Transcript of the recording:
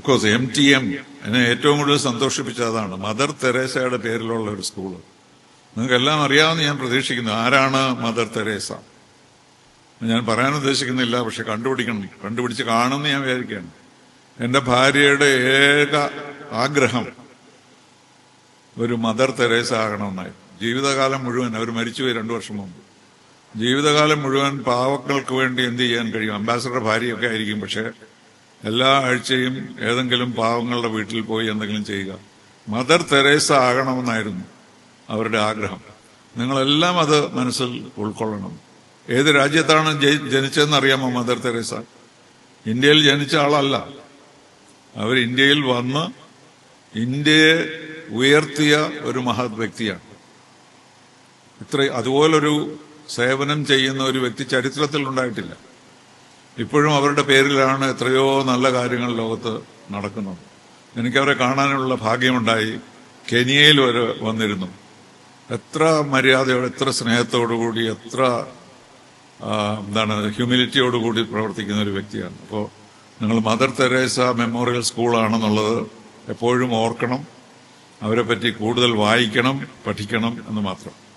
Of course MTM എന്നെ ഏറ്റവും കൂടുതൽ സന്തോഷിപ്പിച്ച അതാണ്. മദർ തെരേസയുടെ പേരിലുള്ള ഒരു സ്കൂള്. നിങ്ങൾക്ക് എല്ലാം അറിയാമെന്ന് ഞാൻ പ്രതീക്ഷിക്കുന്നു. ആരാണ് മദർ തെരേസ? ഞാൻ പറയാൻ ഉദ്ദേശിക്കുന്നില്ല, പക്ഷെ കണ്ടുപിടിച്ച് കാണുമെന്ന് ഞാൻ വിചാരിക്കുകയാണ്. എന്റെ ഭാര്യയുടെ ഏക ആഗ്രഹം ഒരു മദർ തെരേസ ആകണമെന്നായിരുന്നു. ജീവിതകാലം മുഴുവൻ, അവർ മരിച്ചുപോയി 2 വർഷം മുമ്പ്, ജീവിതകാലം മുഴുവൻ പാവങ്ങൾക്ക് വേണ്ടി എന്ത് ചെയ്യാൻ കഴിയും? അംബാസഡർ ഭാര്യയൊക്കെ ആയിരിക്കും, പക്ഷെ എല്ലാ ആഴ്ചയും ഏതെങ്കിലും പാവങ്ങളുടെ വീട്ടിൽ പോയി എന്തെങ്കിലും ചെയ്യുക. മദർ തെരേസ ആകണമെന്നായിരുന്നു അവരുടെ ആഗ്രഹം. നിങ്ങളെല്ലാം അത് മനസ്സിൽ ഉൾക്കൊള്ളണം. ഏത് രാജ്യത്താണ് ജനിച്ചതെന്ന് അറിയാമോ മദർ തെരേസ? ഇന്ത്യയിൽ ജനിച്ച ആളല്ല. അവർ ഇന്ത്യയിൽ വന്ന് ഇന്ത്യയെ ഉയർത്തിയ ഒരു മഹത് വ്യക്തിയാണ്. അതുപോലൊരു സേവനം ചെയ്യുന്ന ഒരു വ്യക്തി ചരിത്രത്തിൽ ഉണ്ടായിട്ടില്ല. ഇപ്പോഴും അവരുടെ പേരിലാണ് എത്രയോ നല്ല കാര്യങ്ങൾ ലോകത്ത് നടക്കുന്നത്. എനിക്കവരെ കാണാനുള്ള ഭാഗ്യമുണ്ടായി. കെനിയയിൽ വരെ വന്നിരുന്നു. എത്ര മര്യാദയോടെ, എത്ര സ്നേഹത്തോടുകൂടി, എത്ര ഹ്യൂമിലിറ്റിയോടുകൂടി പ്രവർത്തിക്കുന്ന ഒരു വ്യക്തിയാണ്. അപ്പോൾ നിങ്ങൾ മദർ തെരേസ മെമ്മോറിയൽ സ്കൂളാണെന്നുള്ളത് എപ്പോഴും ഓർക്കണം. അവരെ പറ്റി കൂടുതൽ വായിക്കണം, പഠിക്കണം എന്ന് മാത്രം.